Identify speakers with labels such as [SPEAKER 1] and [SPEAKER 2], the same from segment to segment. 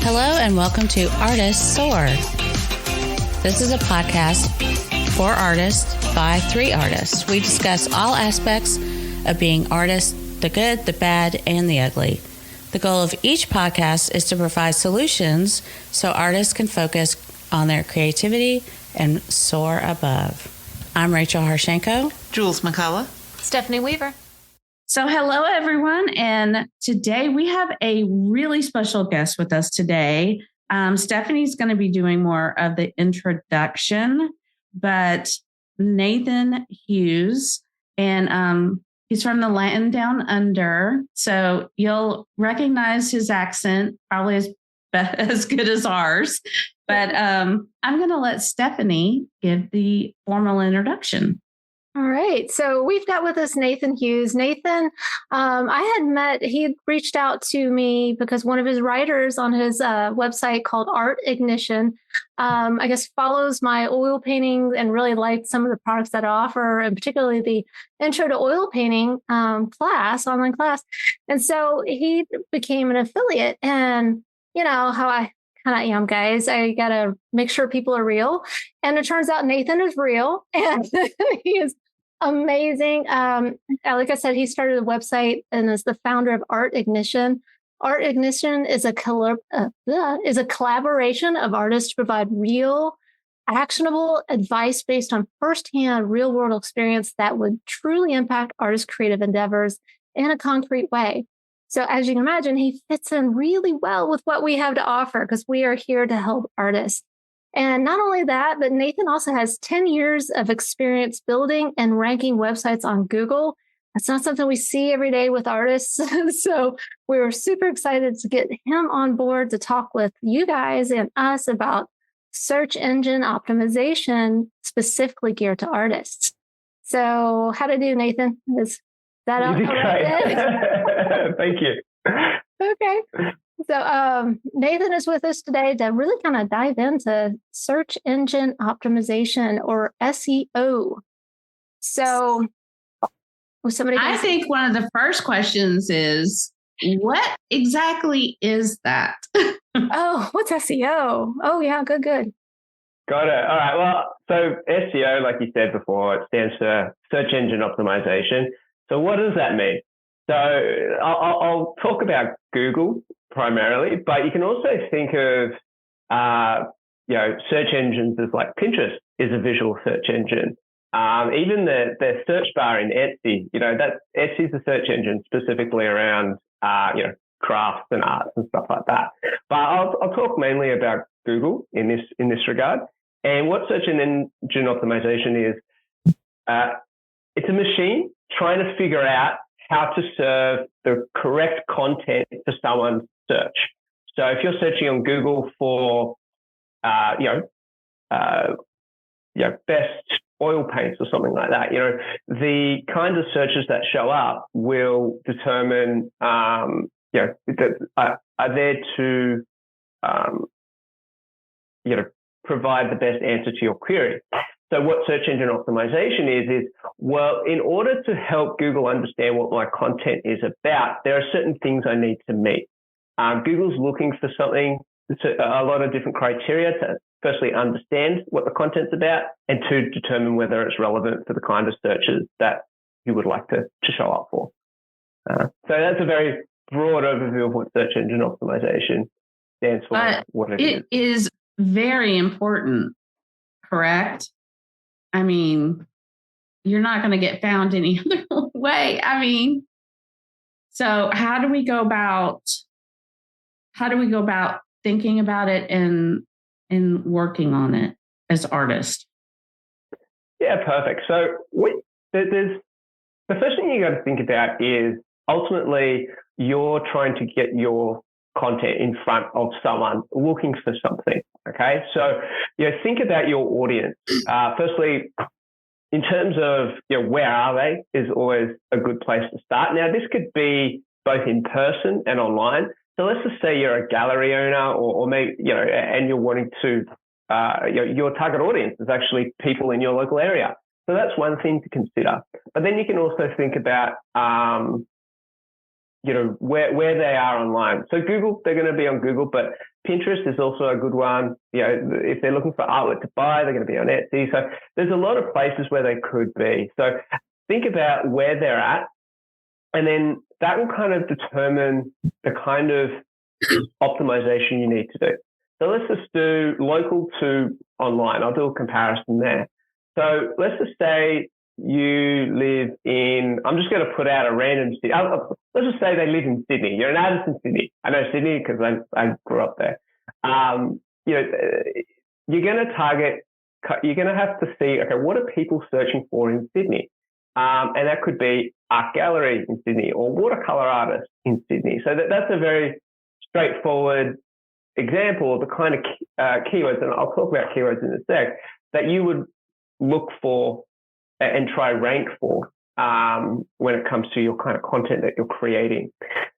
[SPEAKER 1] Hello and welcome to Artists Soar. This is a podcast for artists by 3 artists. We discuss all aspects of being artists, the good, the bad, and the ugly. The goal of each podcast is to provide solutions so artists can focus on their creativity and soar above. I'm Rachel Harshenko.
[SPEAKER 2] Jules McCullough.
[SPEAKER 3] Stephanie Weaver.
[SPEAKER 4] So hello, everyone. And today we have a really special guest with us today. Stephanie's going to be doing more of the introduction, but Nathan Hughes, and he's from the land down under. So you'll recognize his accent, probably as good as ours. But I'm going to let Stephanie give the formal introduction.
[SPEAKER 3] All right. So we've got with us Nathan Hughes. Nathan, I had met, he had reached out to me because one of his writers on his website called Art Ignition, I guess follows my oil painting and really liked some of the products that I offer, and particularly the intro to oil painting online class. And so he became an affiliate, and you know how I kind of am, guys. I got to make sure people are real. And it turns out Nathan is real, and he is amazing. Like I said, he started a website and is the founder of Art Ignition. Art Ignition is a collaboration of artists to provide real, actionable advice based on firsthand real-world experience that would truly impact artists' creative endeavors in a concrete way. So as you can imagine, he fits in really well with what we have to offer because we are here to help artists. And not only that, but Nathan also has 10 years of experience building and ranking websites on Google. That's not something we see every day with artists. So we were super excited to get him on board to talk with you guys and us about search engine optimization, specifically geared to artists. So how to do, Nathan? Is that up?
[SPEAKER 5] Thank you.
[SPEAKER 3] Okay. So Nathan is with us today to really kind of dive into search engine optimization, or SEO. So
[SPEAKER 4] I think one of the first questions is, what exactly is that?
[SPEAKER 3] Oh, what's SEO? Oh, yeah, good.
[SPEAKER 5] Got it. All right. Well, so SEO, like you said before, it stands for search engine optimization. So what does that mean? So I'll talk about Google primarily, but you can also think of, search engines as like Pinterest is a visual search engine. Even the search bar in Etsy, that Etsy is a search engine specifically around, crafts and arts and stuff like that. But I'll talk mainly about Google in this regard. And what search engine optimization is, it's a machine trying to figure out how to serve the correct content for someone's search. So if you're searching on Google for, best oil paints or something like that, the kind of searches that show up will determine, are there to, provide the best answer to your query. So what search engine optimization is, well, in order to help Google understand what my content is about, there are certain things I need to meet. Google's looking for something, a lot of different criteria to firstly understand what the content's about, and to determine whether it's relevant for the kind of searches that you would like to show up for. So that's a very broad overview of what search engine optimization stands for.
[SPEAKER 4] But
[SPEAKER 5] what
[SPEAKER 4] it is very important, correct? I mean, you're not going to get found any other way. I mean, so how do we go about thinking about it and working on it as artists?
[SPEAKER 5] Yeah, perfect. So there's the first thing you got to think about is ultimately you're trying to get your content in front of someone looking for something. Okay, so think about your audience. Firstly, in terms of where are they is always a good place to start. Now, this could be both in person and online. So let's just say you're a gallery owner, or maybe and you're wanting to your target audience is actually people in your local area. So that's one thing to consider. But then you can also think about where they are online. So Google, they're going to be on Google, but Pinterest is also a good one. If they're looking for artwork to buy, they're going to be on Etsy. So there's a lot of places where they could be. So think about where they're at, and then that will kind of determine the kind of optimization you need to do. So let's just do local to online. I'll do a comparison there. So let's just say you live in, I'm just going to put out a random city. Let's just say they live in Sydney. You're an artist in Sydney. I know Sydney because I grew up there. You're going to target, you're going to have to see, okay, what are people searching for in Sydney? And that could be art gallery in Sydney or watercolor artists in Sydney. So that's a very straightforward example of the kind of keywords, and I'll talk about keywords in a sec, that you would look for and try rank for when it comes to your kind of content that you're creating.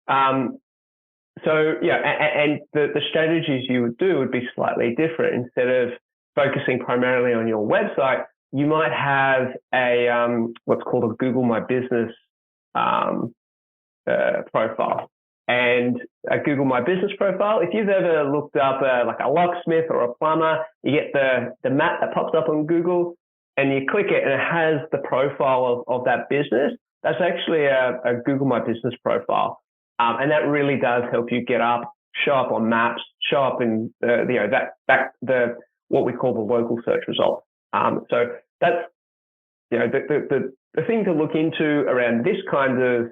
[SPEAKER 5] And the strategies you would do would be slightly different. Instead of focusing primarily on your website, you might have a what's called a Google My Business profile. And a Google My Business profile, if you've ever looked up like a locksmith or a plumber, you get the map that pops up on Google and you click it and it has the profile of that business. That's actually a Google My Business profile. And that really does help you show up on maps, show up in what we call the local search results. So that's the thing to look into around this kind of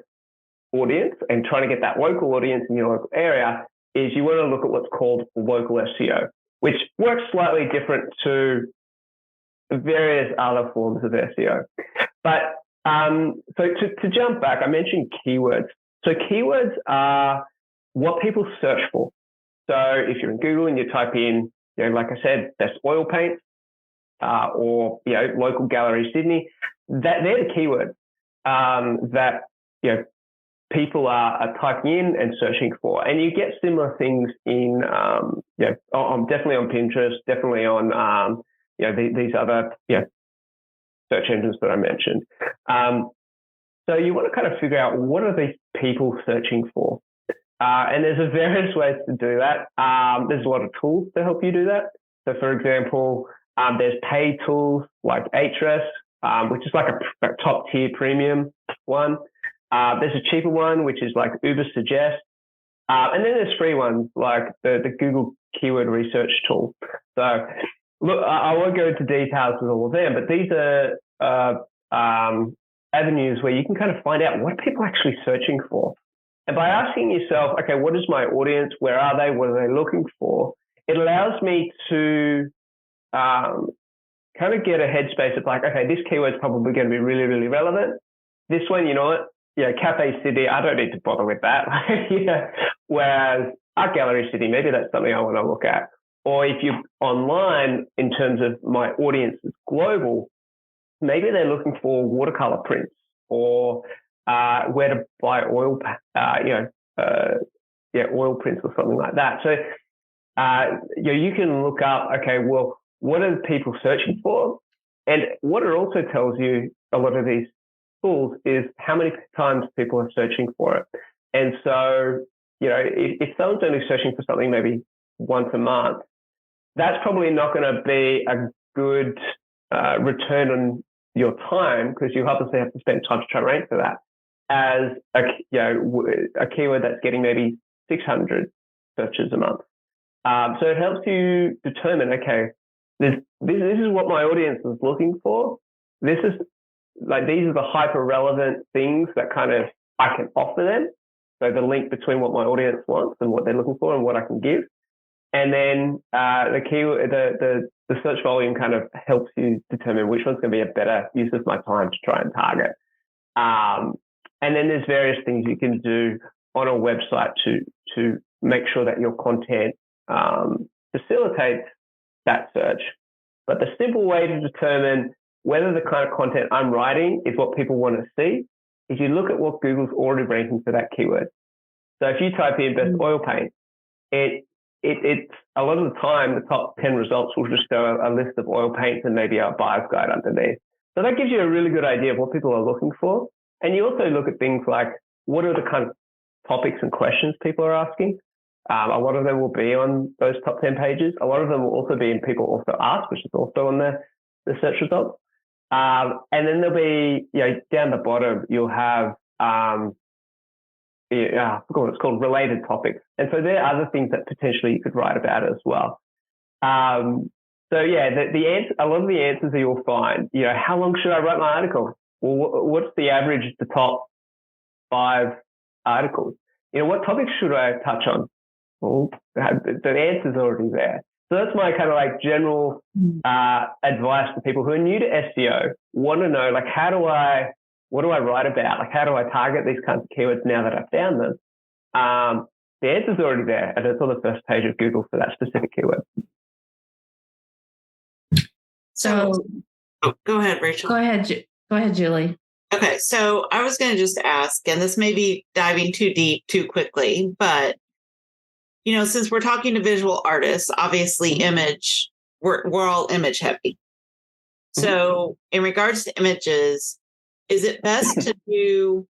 [SPEAKER 5] audience and trying to get that local audience in your local area is you want to look at what's called local SEO, which works slightly different to various other forms of SEO. But so to jump back, I mentioned keywords. So keywords are what people search for. So if you're in Google and you type in, like I said, best oil paint or local gallery Sydney, they're the keywords that people are typing in and searching for. And you get similar things in definitely on Pinterest, definitely on these other search engines that I mentioned. So you want to kind of figure out what are these people searching for. And there's various ways to do that. There's a lot of tools to help you do that. So for example, there's paid tools like hrefs, which is like a top tier premium one. There's a cheaper one, which is like ubersuggest. And then there's free ones like the Google keyword research tool. So look, I won't go into details with all of them, but these are avenues where you can kind of find out what are people actually searching for. And by asking yourself, okay, what is my audience? Where are they? What are they looking for? It allows me to kind of get a headspace of like, okay, this keyword's probably going to be really, really relevant. This one, you know what? Cafe City, I don't need to bother with that. Whereas Art Gallery City, maybe that's something I want to look at. Or if you're online, in terms of my audience is global, maybe they're looking for watercolor prints or where to buy oil prints or something like that. So you can look up, okay, well, what are people searching for? And what it also tells you, a lot of these tools, is how many times people are searching for it. And so, if someone's only searching for something maybe once a month, that's probably not going to be a good return on your time, because you obviously have to spend time to try to rank for that, as a keyword that's getting maybe 600 searches a month. So it helps you determine, okay, this is what my audience is looking for. These are the hyper relevant things that kind of I can offer them. So the link between what my audience wants and what they're looking for and what I can give. And then the keyword, the search volume kind of helps you determine which one's going to be a better use of my time to try and target. And then there's various things you can do on a website to make sure that your content facilitates that search. But the simple way to determine whether the kind of content I'm writing is what people want to see is you look at what Google's already ranking for that keyword. So if you type in best oil paint, it's a lot of the time the top 10 results will just show a list of oil paints and maybe a buyer's guide underneath. So that gives you a really good idea of what people are looking for. And you also look at things like what are the kind of topics and questions people are asking. A lot of them will be on those top 10 pages. A lot of them will also be in people also ask, which is also on the search results. And then there'll be, down the bottom, you'll have, I forgot what it's called, related topics. And so there are other things that potentially you could write about as well. So yeah, the answer, a lot of the answers that you'll find, how long should I write my article? Well, what's the average of the top 5 articles? What topics should I touch on? Well, the answer's already there. So that's my kind of like general advice to people who are new to SEO, want to know, like, what do I write about? Like, how do I target these kinds of keywords now that I've found them? The answer's already there, and it's on the first page of Google for that specific keyword.
[SPEAKER 2] So, go ahead, Rachel.
[SPEAKER 4] Go ahead, Julie.
[SPEAKER 2] Okay, so I was going to just ask, and this may be diving too deep too quickly, but since we're talking to visual artists, obviously image, we're all image heavy. So in regards to images, is it best to do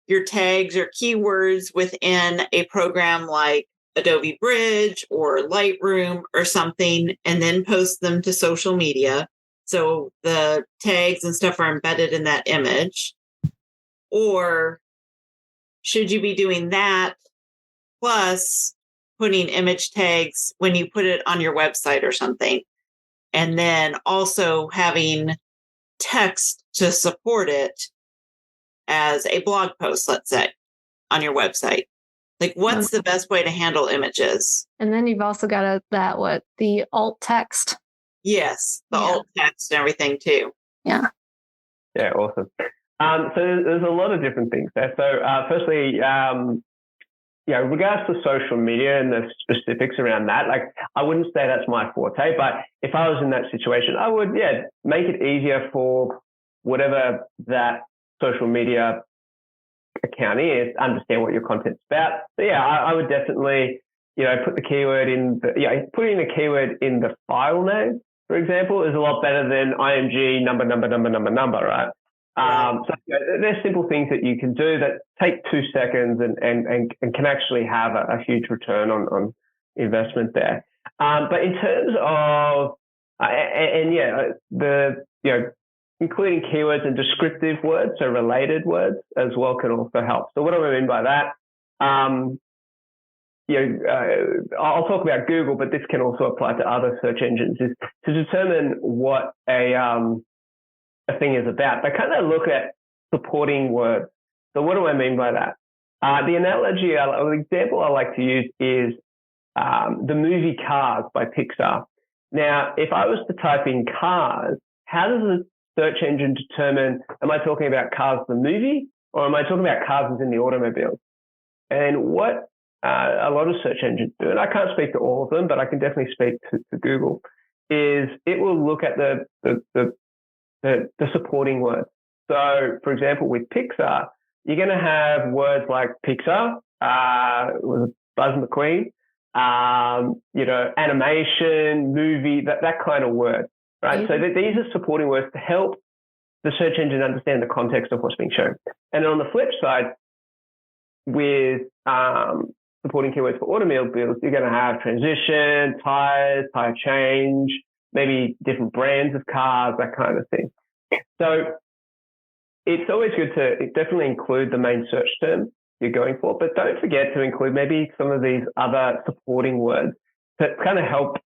[SPEAKER 2] your tags or keywords within a program like Adobe Bridge or Lightroom or something, and then post them to social media so the tags and stuff are embedded in that image? Or should you be doing that plus putting image tags when you put it on your website or something, and then also having text to support it as a blog post, let's say, on your website? Like, what's the best way to handle images?
[SPEAKER 3] And then you've also got the alt text.
[SPEAKER 2] Yes, the alt text and everything too.
[SPEAKER 3] Yeah.
[SPEAKER 5] Yeah, awesome. So there's a lot of different things there. So firstly, in regards to social media and the specifics around that, like, I wouldn't say that's my forte, but if I was in that situation, I would, make it easier for whatever that social media account is, understand what your content's about. So I would definitely, put the keyword in putting the keyword in the file name, for example, is a lot better than IMG number, right? So there's simple things that you can do that take 2 seconds and can actually have a huge return on investment there. But in terms of, including keywords and descriptive words, so related words as well, can also help. So what do I mean by that? I'll talk about Google, but this can also apply to other search engines, is to determine what a thing is about. They kind of look at supporting words. So what do I mean by that? The analogy or the example I like to use is the movie Cars by Pixar. Now, if I was to type in cars, how does the search engine determine, am I talking about Cars the movie, or am I talking about cars as in the automobile? And what a lot of search engines do, and I can't speak to all of them, but I can definitely speak to Google, is it will look at the supporting words. So, for example, with Pixar, you're going to have words like Pixar, with Buzz McQueen, animation, movie, that kind of word, right? So these are supporting words to help the search engine understand the context of what's being shown. And on the flip side, with supporting keywords for automobiles, you're going to have transition, tires, tire change, maybe different brands of cars, that kind of thing. So it's always good to definitely include the main search term you're going for, but don't forget to include maybe some of these other supporting words that kind of help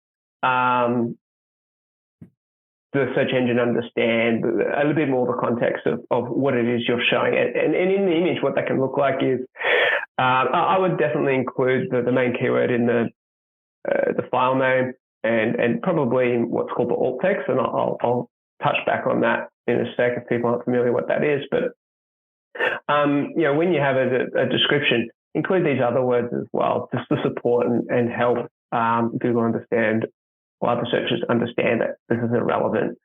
[SPEAKER 5] the search engine understand a little bit more the context of what it is you're showing. And in the image, what that can look like is, I would definitely include the main keyword in the file name and probably in what's called the alt text. And I'll touch back on that in a sec if people aren't familiar what that is. But, when you have a description, include these other words as well, just to support and help Google understand, or other searchers understand that this is a relevant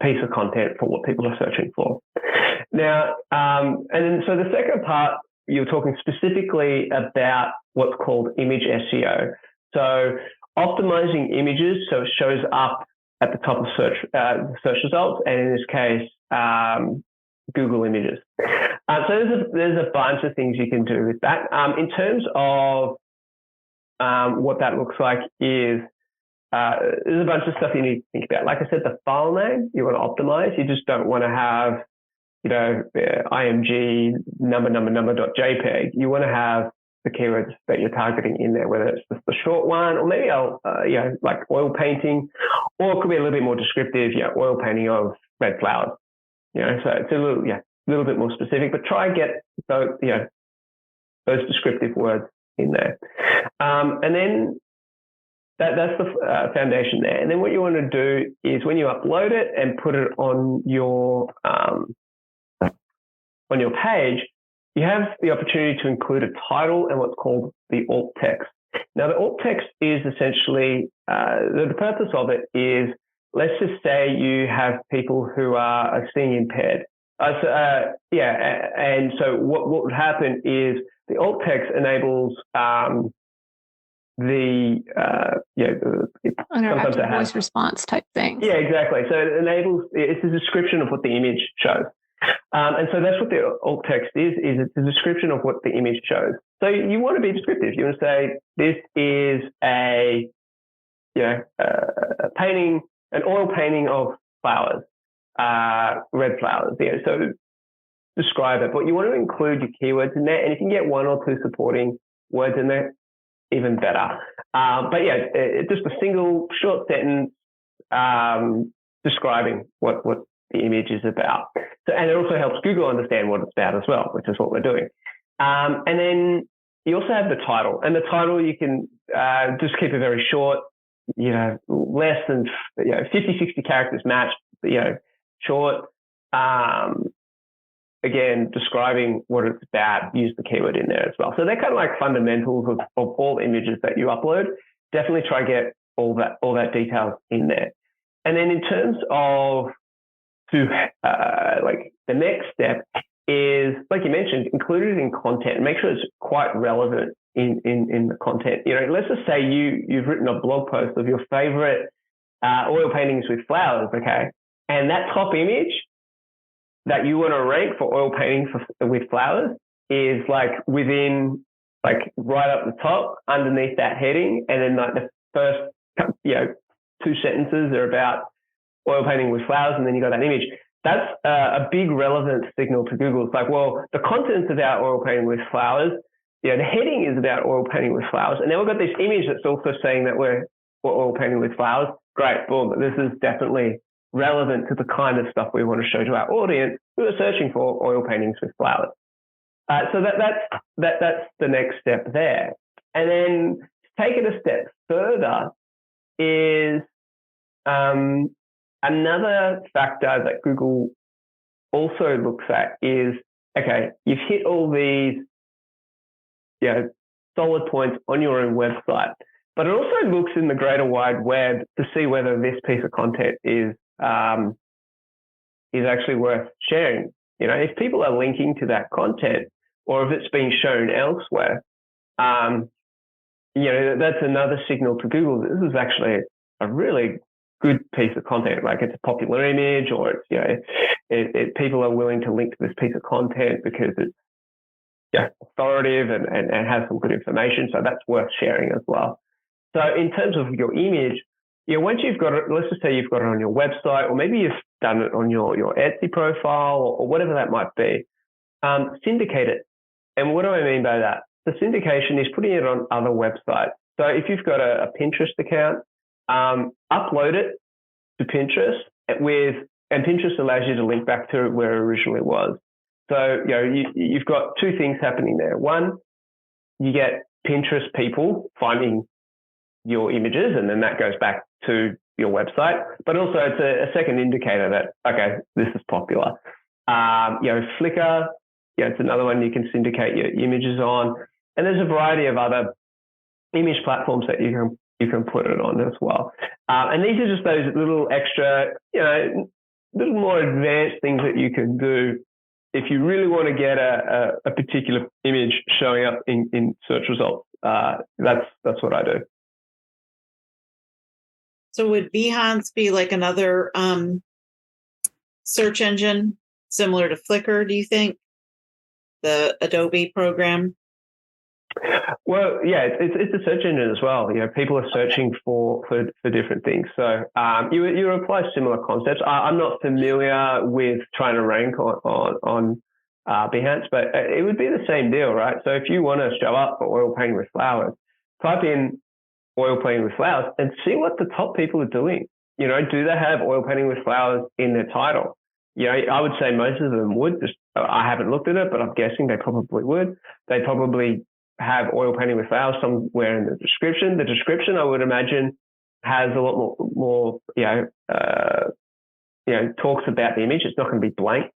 [SPEAKER 5] piece of content for what people are searching for. Now, and then, so the second part, you're talking specifically about what's called image SEO. So optimizing images so it shows up at the top of search results, and in this case, Google Images. So there's a bunch of things you can do with that. In terms of what that looks like is there's a bunch of stuff you need to think about. Like I said, the file name you want to optimize. You just don't want to have, img number.jpg. You want to have the keywords that you're targeting in there, whether it's just the short one, or maybe like oil painting, or it could be a little bit more descriptive, oil painting of red flowers. So it's a little bit more specific, but try and get those descriptive words in there. And then that's the foundation there. And then what you want to do is when you upload it and put it on your page, you have the opportunity to include a title and what's called the alt text. Now, the alt text is essentially, the purpose of it is, let's just say you have people who are seeing impaired. And so what would happen is the alt text enables
[SPEAKER 3] interactive voice response type thing.
[SPEAKER 5] Yeah, exactly. So it enables, it's a description of what the image shows. And so that's what the alt text is it's a description of what the image shows. So you want to be descriptive. You want to say, this is a painting, an oil painting of flowers, red flowers. So describe it, but you want to include your keywords in there. And if you can get one or two supporting words in there, even better. It's just a single short sentence describing what the image is about. So, and it also helps Google understand what it's about as well, which is what we're doing. And then you also have the title, and the title you can just keep it very short, less than 50, 60 characters max, short. Again, describing what it's about, use the keyword in there as well. So they're kind of like fundamentals of all images that you upload. Definitely try to get all that details in there. And then in terms of the next step is, like you mentioned, include it in content and make sure it's quite relevant in the content. Let's just say you've written a blog post of your favorite oil paintings with flowers, okay? And that top image that you want to rank for oil paintings with flowers is like within, like right up the top underneath that heading. And then like the first, 2 sentences are about oil painting with flowers. And then you got that image. That's a big relevant signal to Google. It's like, well, the content's about oil painting with flowers. The heading is about oil painting with flowers. And then we've got this image that's also saying that we're oil painting with flowers. Great, boom. This is definitely relevant to the kind of stuff we want to show to our audience who are searching for oil paintings with flowers. So that's the next step there. And then to take it a step further is another factor that Google also looks at is, okay, you've hit all these solid points on your own website, but it also looks in the greater wide web to see whether this piece of content is actually worth sharing. If people are linking to that content or if it's being shown elsewhere, that's another signal to Google that this is actually a really good piece of content. Like it's a popular image, or it's people are willing to link to this piece of content because it's authoritative and has some good information. So that's worth sharing as well. So in terms of your image, once you've got it, let's just say you've got it on your website, or maybe you've done it on your Etsy profile or whatever that might be, syndicate it. And what do I mean by that? The syndication is putting it on other websites. So if you've got a Pinterest account, upload it to Pinterest and Pinterest allows you to link back to where it originally was. So, you've got 2 things happening there. One, you get Pinterest people finding your images, and then that goes back to your website. But also it's a second indicator that, okay, this is popular. Flickr, it's another one you can syndicate your images on. And there's a variety of other image platforms that you can put it on as well. And these are just those little extra, little more advanced things that you can do if you really want to get a particular image showing up in search results. That's what I do.
[SPEAKER 2] So would Behance be like another search engine similar to Flickr, do you think? The Adobe program?
[SPEAKER 5] Well, yeah, it's a search engine as well. People are searching for different things. So you apply similar concepts. I'm not familiar with trying to rank on Behance, but it would be the same deal, right? So if you want to show up for oil painting with flowers, type in oil painting with flowers and see what the top people are doing. Do they have oil painting with flowers in their title? I would say most of them would. I haven't looked at it, but I'm guessing they probably would. They probably have oil painting with flowers somewhere in the description. The description, I would imagine, has a lot more talks about the image. It's not going to be blank.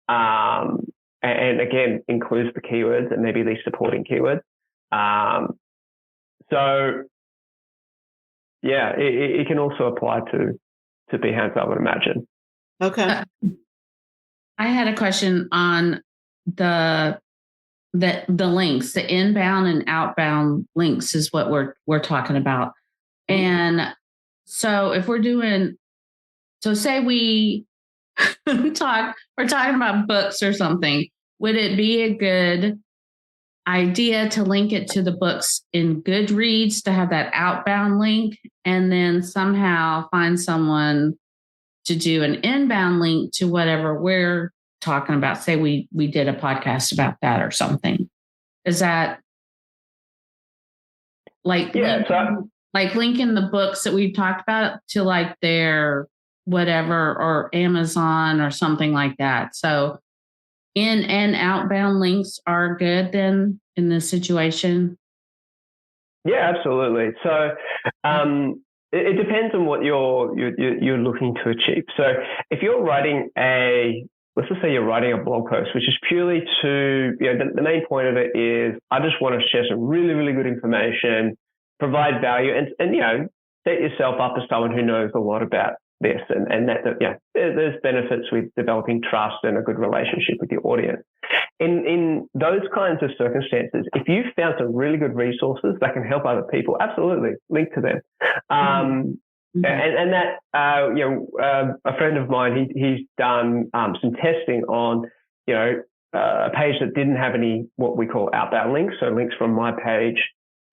[SPEAKER 5] And again, includes the keywords and maybe these supporting keywords. So yeah, it can also apply to Behance, I would imagine.
[SPEAKER 2] Okay.
[SPEAKER 4] I had a question on the links, the inbound and outbound links is what we're talking about. And so if we're doing, say we we're talking about books or something, would it be a good idea to link it to the books in Goodreads to have that outbound link and then somehow find someone to do an inbound link to whatever we're talking about? Say we did a podcast about that or something. Is that like linking the books that we've talked about to like their whatever or Amazon or something like that? So in and outbound links are good then in this situation?
[SPEAKER 5] Yeah, absolutely. So it depends on what you're looking to achieve. So if you're writing let's just say you're writing a blog post, which is purely to, the main point of it is I just want to share some really, really good information, provide value, and set yourself up as someone who knows a lot about this, and that there's benefits with developing trust and a good relationship with your audience. In those kinds of circumstances, if you've found some really good resources that can help other people, absolutely link to them. And that a friend of mine, he's done some testing on a page that didn't have any what we call outbound links, so links from my page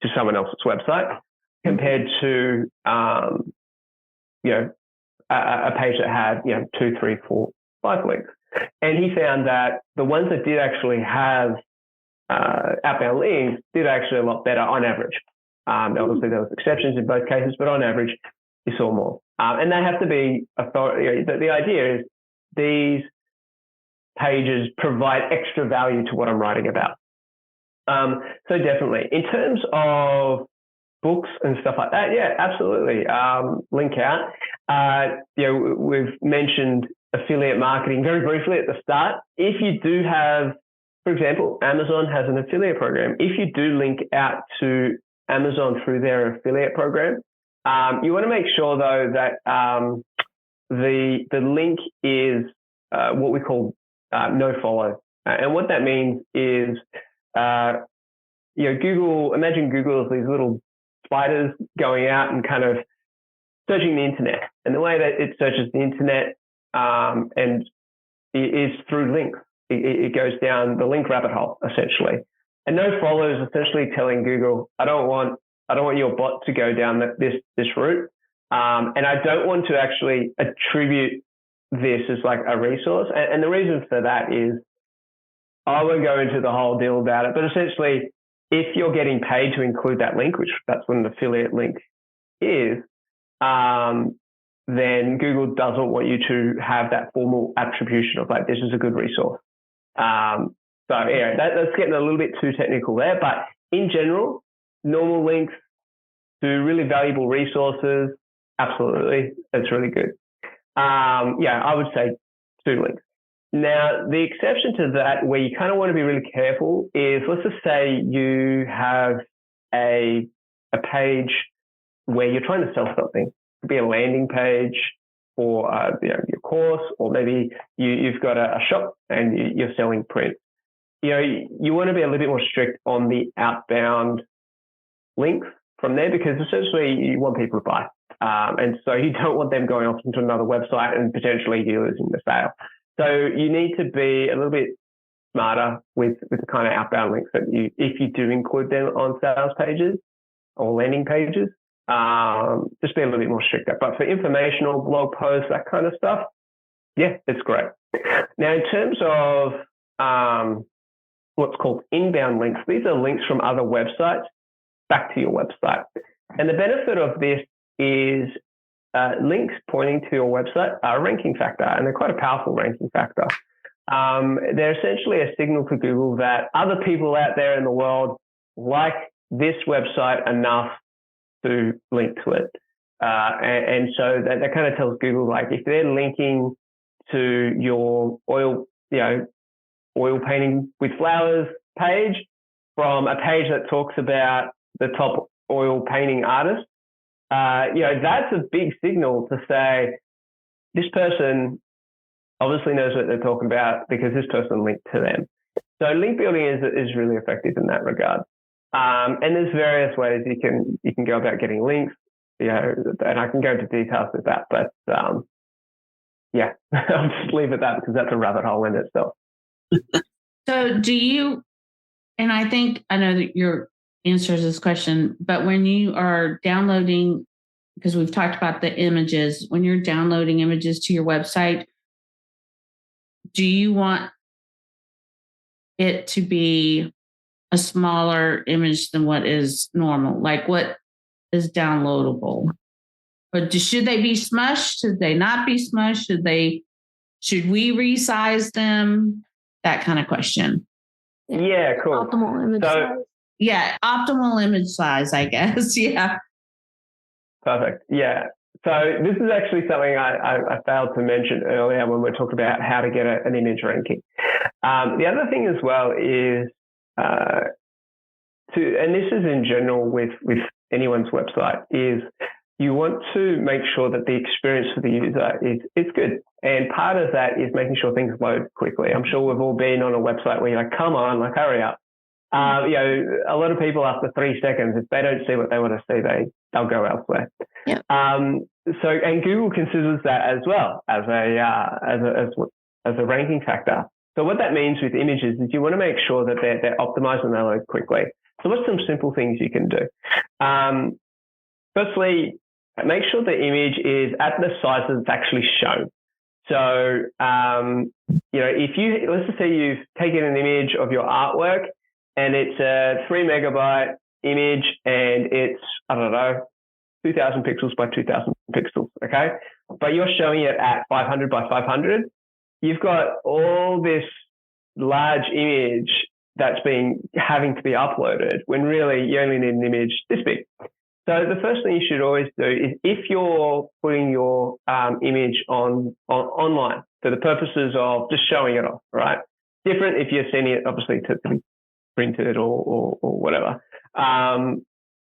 [SPEAKER 5] to someone else's website, compared to a page that had 2, 3, 4, 5 links. And he found that the ones that did actually have outbound links did actually a lot better on average. Obviously, there was exceptions in both cases, but on average, you saw more. And they have to be authority. The idea is these pages provide extra value to what I'm writing about. So definitely, in terms of books and stuff like that, yeah, absolutely. Link out. We've mentioned affiliate marketing very briefly at the start. If you do have, for example, Amazon has an affiliate program. If you do link out to Amazon through their affiliate program, you want to make sure though that the link is what we call no follow, and what that means is Google. Imagine Google as these little spiders going out and kind of searching the internet, and the way that it searches the internet and is through links. It goes down the link rabbit hole essentially, and no follow is essentially telling Google, I don't want your bot to go down this route, and I don't want to actually attribute this as like a resource. And the reason for that is, I won't go into the whole deal about it, but essentially, if you're getting paid to include that link, which that's what an affiliate link is, then Google doesn't want you to have that formal attribution of like, this is a good resource. So yeah, that's getting a little bit too technical there, but in general, normal links to really valuable resources, absolutely, that's really good. I would say 2 links. Now, the exception to that, where you kind of want to be really careful, is let's just say you have a page where you're trying to sell something. It could be a landing page for your course, or maybe you've got a shop and you're selling print. You want to be a little bit more strict on the outbound links from there, because essentially you want people to buy. And so you don't want them going off into another website and potentially you losing the sale. So you need to be a little bit smarter with the kind of outbound links that if you do include them on sales pages or landing pages, just be a little bit more stricter. But for informational blog posts, that kind of stuff, yeah, it's great. Now, in terms of what's called inbound links, these are links from other websites back to your website. And the benefit of this is links pointing to your website are a ranking factor, and they're quite a powerful ranking factor. They're essentially a signal to Google that other people out there in the world like this website enough to link to it. And so that kind of tells Google, like, if they're linking to your oil painting with flowers page from a page that talks about the top oil painting artist, that's a big signal to say this person obviously knows what they're talking about because this person linked to them. So link building is really effective in that regard. And there's various ways you can go about getting links, and I can go into details with that, but yeah, I'll just leave it at that because that's a rabbit hole in itself.
[SPEAKER 4] So do you, and I think I know that your answer to this question, but when you are downloading, because we've talked about the images, when you're downloading images to your website, do you want it to be a smaller image than what is normal? Like, what is downloadable? Or should they be smushed? Should they not be smushed? Should we resize them? That kind of question.
[SPEAKER 5] Yeah, cool.
[SPEAKER 3] Optimal image size.
[SPEAKER 4] Yeah, optimal image size, I guess. Yeah.
[SPEAKER 5] Perfect. Yeah. So this is actually something I failed to mention earlier when we talked about how to get an image ranking. The other thing as well is and this is in general with anyone's website, is you want to make sure that the experience for the user is good. And part of that is making sure things load quickly. I'm sure we've all been on a website where you're like, come on, like, hurry up. A lot of people after 3 seconds, if they don't see what they want to see, they'll go elsewhere.
[SPEAKER 3] Yep.
[SPEAKER 5] And Google considers that as well as a ranking factor. So what that means with images is you want to make sure that they're optimized and they load quickly. So what's some simple things you can do? Firstly, make sure the image is at the size that's actually shown. So, if let's just say you've taken an image of your artwork and it's a 3 megabyte image and it's, 2,000 pixels by 2,000 pixels, okay? But you're showing it at 500 by 500. You've got all this large image that's having to be uploaded when really you only need an image this big. So the first thing you should always do is, if you're putting your image online for the purposes of just showing it off, right? Different if you're sending it obviously to be printed or whatever.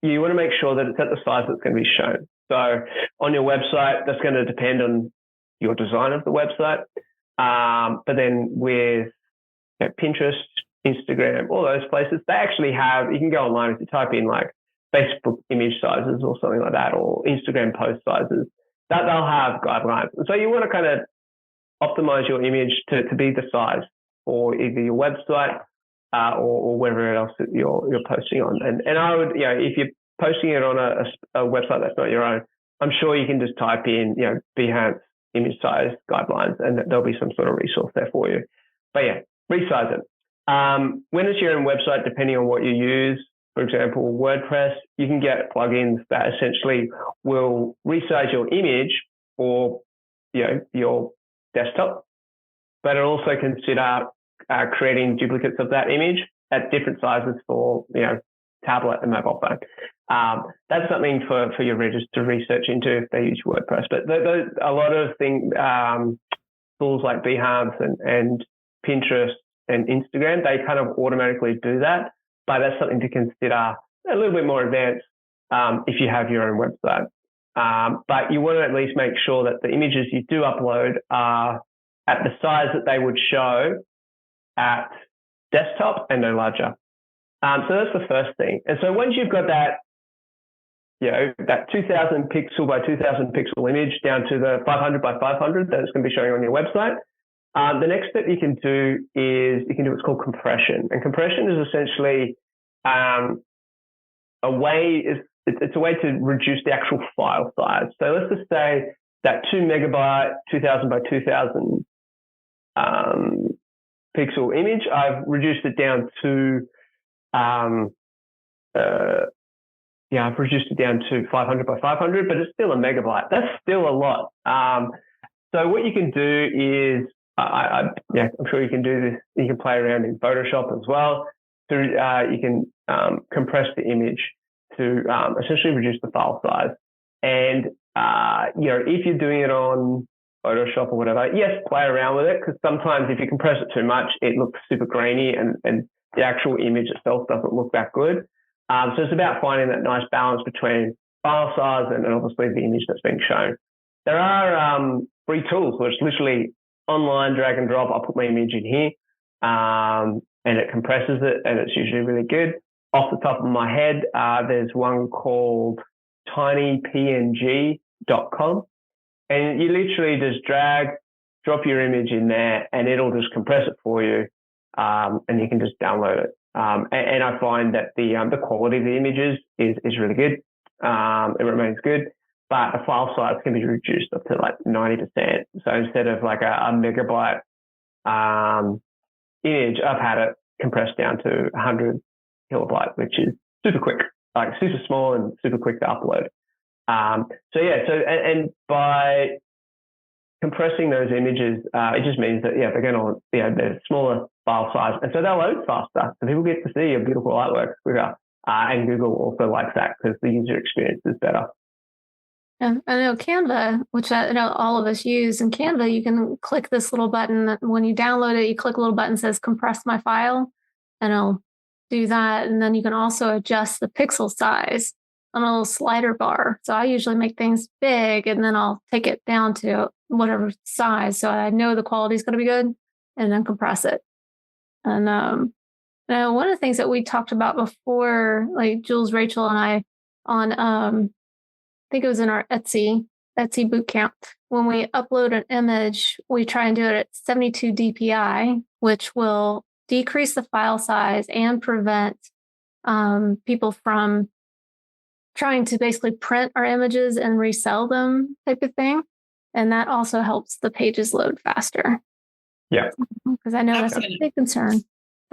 [SPEAKER 5] You want to make sure that it's at the size that's going to be shown. So on your website, that's going to depend on your design of the website. But then with Pinterest, Instagram, all those places, they actually have, you can go online if you type in like Facebook image sizes or something like that, or Instagram post sizes, that they'll have guidelines. And so you want to kind of optimize your image to be the size for either your website or wherever else that you're posting on. And I would, if you're posting it on a website that's not your own, I'm sure you can just type in, Behance image size guidelines, and there'll be some sort of resource there for you. But yeah, resize it. When it's your own website, depending on what you use, for example, WordPress, you can get plugins that essentially will resize your image for, your desktop, but it also consider creating duplicates of that image at different sizes for, tablet and mobile phone. That's something for your readers to research into if they use WordPress. But a lot of tools like Behance and Pinterest and Instagram, they kind of automatically do that. But that's something to consider a little bit more advanced if you have your own website. But you want to at least make sure that the images you do upload are at the size that they would show at desktop and no larger. So that's the first thing. And so once you've got that, that 2,000 pixel by 2,000 pixel image down to the 500 by 500 that it's going to be showing on your website, The next step you can do is you can do what's called compression. And compression is essentially it's a way to reduce the actual file size. So let's just say that 2 megabyte, 2000 by 2000 pixel image, I've reduced it down to, I've reduced it down to 500 by 500, but it's still a megabyte. That's still a lot. So what you can do is, I'm sure you can do this. You can play around in Photoshop as well. So you can compress the image to essentially reduce the file size. And if you're doing it on Photoshop or whatever, yes, play around with it, because sometimes if you compress it too much, it looks super grainy and the actual image itself doesn't look that good. So it's about finding that nice balance between file size and obviously the image that's being shown. There are free tools where it's literally online, drag and drop. I'll put my image in here and it compresses it, and it's usually really good. Off the top of my head, there's one called tinypng.com, and you literally just drop your image in there, and it'll just compress it for you, and you can just download it. And I find that the quality of the images is really good. It remains good, but the file size can be reduced up to like 90%. So instead of like a megabyte image, I've had it compressed down to 100 kilobyte, which is super quick, like super small and super quick to upload. And by compressing those images, it just means that, they're going to, they're smaller file size. And so they'll load faster. So people get to see your beautiful artwork quicker. And Google also likes that because the user experience is better.
[SPEAKER 3] Yeah, I know Canva, which I know all of us use. In Canva, you can click this little button. That when you download it, you click a little button that says compress my file, and it'll do that. And then you can also adjust the pixel size on a little slider bar. So I usually make things big, and then I'll take it down to whatever size. So I know the quality is going to be good, and then compress it. And now one of the things that we talked about before, like Jules, Rachel, and I, on I think it was in our Etsy bootcamp. When we upload an image, we try and do it at 72 dpi, which will decrease the file size and prevent people from trying to basically print our images and resell them, type of thing. And that also helps the pages load faster.
[SPEAKER 5] Yeah.
[SPEAKER 3] Because I know that's a big concern.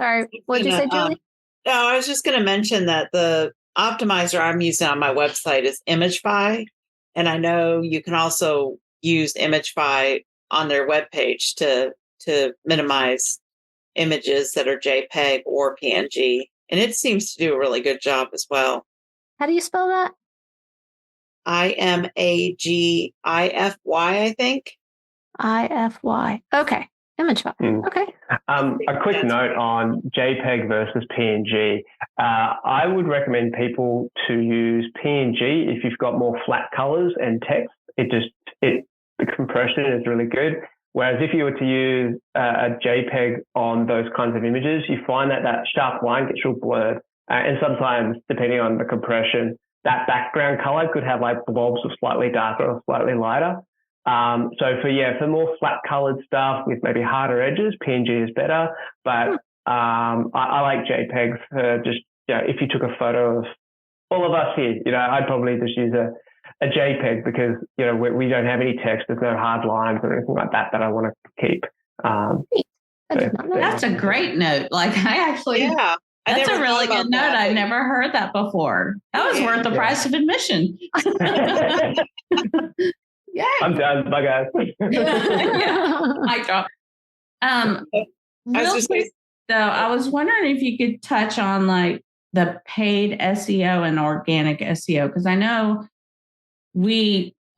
[SPEAKER 3] Sorry, what did you say, Julie?
[SPEAKER 2] No, I was just going to mention that the optimizer I'm using on my website is Imagify. And I know you can also use Imagify on their webpage to minimize images that are JPEG or PNG. And it seems to do a really good job as well.
[SPEAKER 3] How do you spell that?
[SPEAKER 2] Imagify, I think.
[SPEAKER 3] IFY. Okay. Imagify. Okay.
[SPEAKER 5] A quick note on JPEG versus PNG. I would recommend people to use PNG if you've got more flat colors and text. The compression is really good. Whereas if you were to use a JPEG on those kinds of images, you find that sharp line gets real blurred. And sometimes, depending on the compression, that background color could have like blobs of slightly darker or slightly lighter. So for more flat colored stuff with maybe harder edges, PNG is better. But I like JPEG for just, if you took a photo of all of us here, I'd probably just use a JPEG because, we don't have any text. There's no hard lines or anything like that I want to keep.
[SPEAKER 4] That's a great note. Like I actually, that's a really good note. I've never heard that before. That was worth the price of admission.
[SPEAKER 5] Yeah, I'm done. Bye, guys.
[SPEAKER 4] Mic drop. Real quick, though, I was wondering if you could touch on like the paid SEO and organic SEO, because I know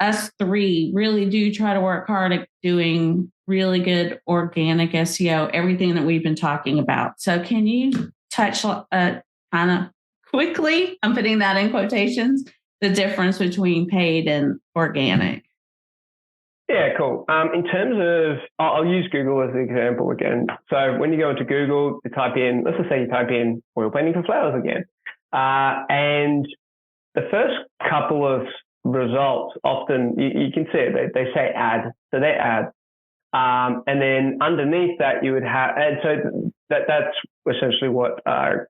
[SPEAKER 4] us three really do try to work hard at doing really good organic SEO, everything that we've been talking about. So can you touch kind of quickly, I'm putting that in quotations, the difference between paid and organic?
[SPEAKER 5] Yeah, cool. In terms of, I'll use Google as an example again. So when you go into Google, let's just say you type in oil painting for flowers again. And the first couple of results, often you can see it, they say ad. So they add. And then underneath that, you would have, and so that's essentially what ad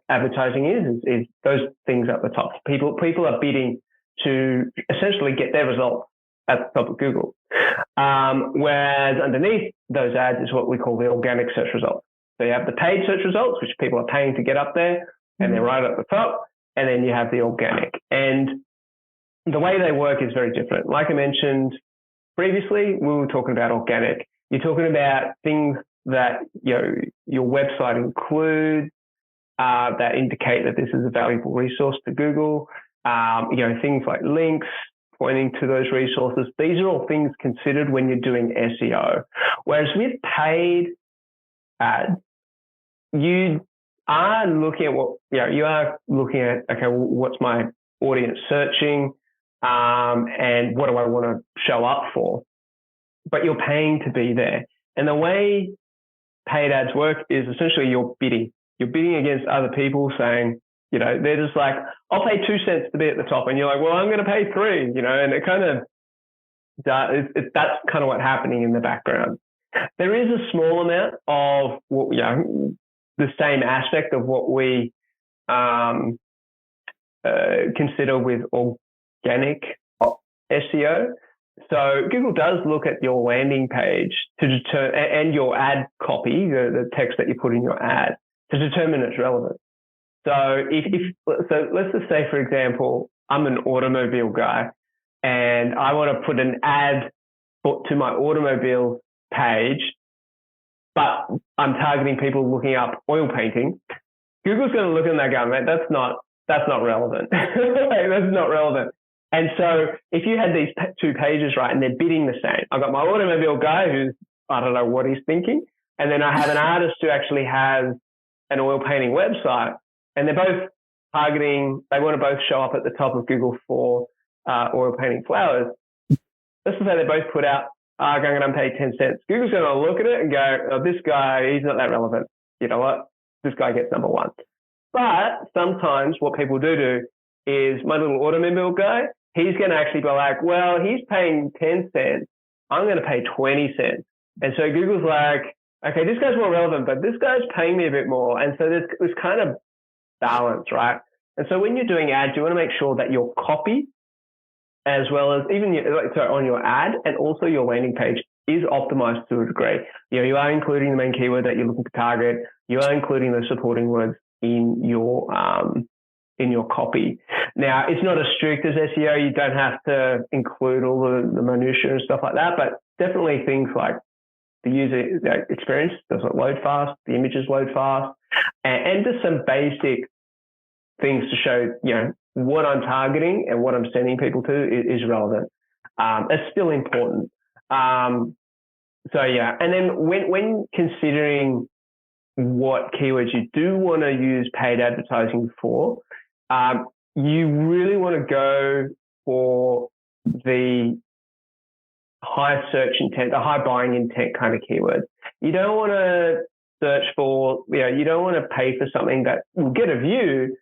[SPEAKER 5] advertising is those things at the top. People are bidding to essentially get their results at the top of Google. Whereas underneath those ads is what we call the organic search results. So you have the paid search results, which people are paying to get up there, and they're right at the top. And then you have the organic. And the way they work is very different. Like I mentioned previously, we were talking about organic. You're talking about things that your website includes that indicate that this is a valuable resource to Google. Things like links pointing to those resources. These are all things considered when you're doing SEO. Whereas with paid ads, you are looking at okay, well, what's my audience searching, and what do I want to show up for? But you're paying to be there. And the way paid ads work is essentially you're bidding. You're bidding against other people saying, they're just like, I'll pay 2 cents to be at the top. And you're like, well, I'm going to pay 3, and it kind of, that's kind of what's happening in the background. There is a small amount of, the same aspect of what we consider with organic SEO. So Google does look at your landing page to determine, and your ad copy, the text that you put in your ad, to determine its relevance. So so let's just say, for example, I'm an automobile guy and I want to put an ad to my automobile page, but I'm targeting people looking up oil painting. Google's going to look at that going, man, that's not relevant. That's not relevant. And so if you had these 2 pages, right, and they're bidding the same, I've got my automobile guy who's, I don't know what he's thinking. And then I have an artist who actually has an oil painting website, and they're both targeting, they want to both show up at the top of Google for oil painting flowers. Let's just say they both put out, I'm going to pay 10 cents. Google's going to look at it and go, oh, this guy, he's not that relevant. You know what? This guy gets number 1. But sometimes what people do is my little automobile guy, he's going to actually be like, well, he's paying 10 cents. I'm going to pay 20 cents. And so Google's like, okay, this guy's more relevant, but this guy's paying me a bit more. And so there's this kind of balance, right? And so when you're doing ads, you want to make sure that your copy, as well as even on your ad and also your landing page, is optimized to a degree. You are including the main keyword that you're looking to target. You are including the supporting words in your copy. Now, it's not as strict as SEO. You don't have to include all the minutiae and stuff like that, but definitely things like the user experience, does it load fast, the images load fast, and just some basic things to show, what I'm targeting and what I'm sending people to is relevant. It's still important. And then when considering what keywords you do want to use paid advertising for, you really want to go for the high search intent, the high buying intent kind of keywords. You don't want to search for, you don't want to pay for something that will get a view,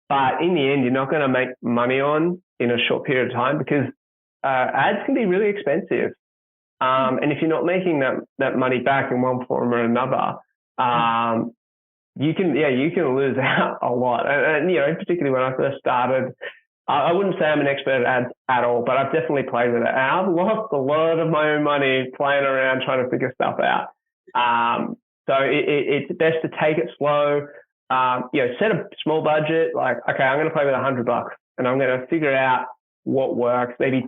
[SPEAKER 5] but in the end, you're not going to make money on in a short period of time, because ads can be really expensive. And if you're not making that money back in one form or another, you can lose out a lot. And particularly when I first started, I wouldn't say I'm an expert at ads at all, but I've definitely played with it. And I've lost a lot of my own money playing around trying to figure stuff out. So it's best to take it slow. Set a small budget, like, okay, I'm going to play with $100 and I'm going to figure out what works. Maybe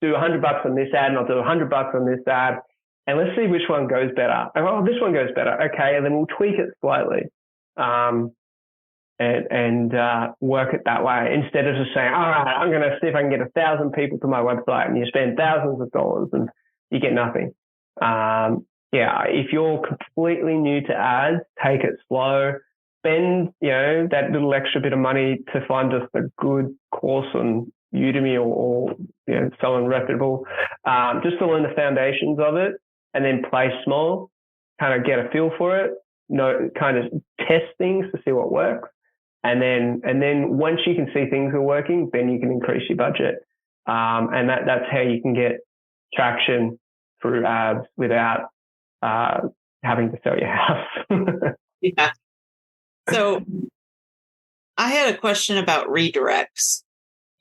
[SPEAKER 5] do $100 on this ad and I'll do $100 on this ad. And let's see which one goes better. Oh, this one goes better. Okay. And then we'll tweak it slightly. And work it that way, instead of just saying, all right, I'm going to see if I can get 1,000 people to my website, and you spend thousands of dollars and you get nothing. If you're completely new to ads, take it slow. Spend, that little extra bit of money to find just a good course on Udemy or someone reputable, just to learn the foundations of it, and then play small, kind of get a feel for it, kind of test things to see what works. And then once you can see things are working, then you can increase your budget. And that's how you can get traction through ads without having to sell your house.
[SPEAKER 2] Yeah. So I had a question about redirects.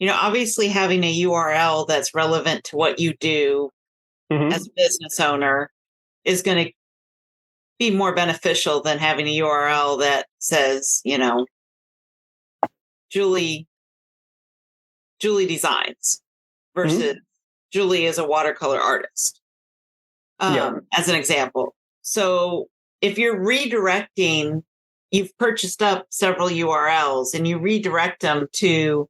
[SPEAKER 2] Obviously having a URL that's relevant to what you do as a business owner is going to be more beneficial than having a URL that says, Julie designs versus Julie is a watercolor artist, as an example. So if you're redirecting, you've purchased up several URLs and you redirect them to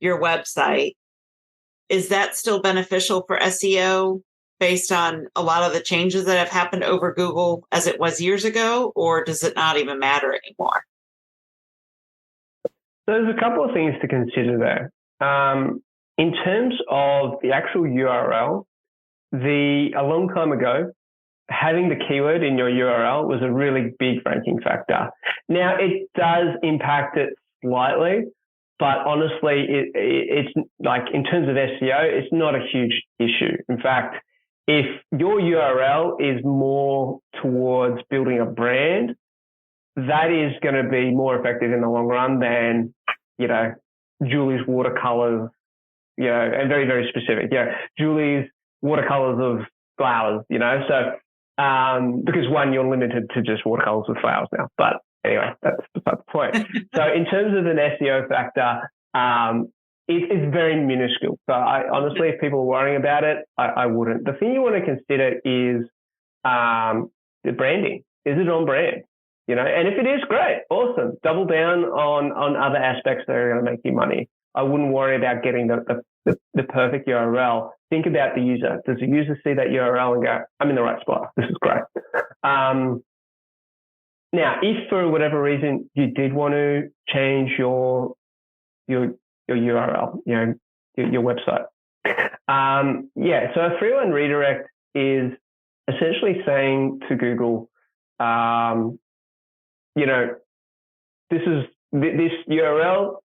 [SPEAKER 2] your website, is that still beneficial for SEO based on a lot of the changes that have happened over Google as it was years ago, or does it not even matter anymore?
[SPEAKER 5] There's a couple of things to consider there. In terms of the actual URL, a long time ago, having the keyword in your URL was a really big ranking factor. Now, it does impact it slightly, but honestly, it's like in terms of SEO, it's not a huge issue. In fact, if your URL is more towards building a brand, that is going to be more effective in the long run than, Julie's watercolors, and very, very specific. Julie's watercolors of flowers, so because one, you're limited to just watercolors of flowers now. But anyway, that's beside the point. So in terms of an SEO factor, it's very minuscule. So honestly, if people are worrying about it, I wouldn't. The thing you want to consider is the branding. Is it on brand? And if it is, great, awesome. Double down on other aspects that are going to make you money. I wouldn't worry about getting the perfect URL. Think about the user. Does the user see that URL and go, I'm in the right spot? This is great. Now, if for whatever reason you did want to change your URL, your website. So a 301 redirect is essentially saying to Google, this URL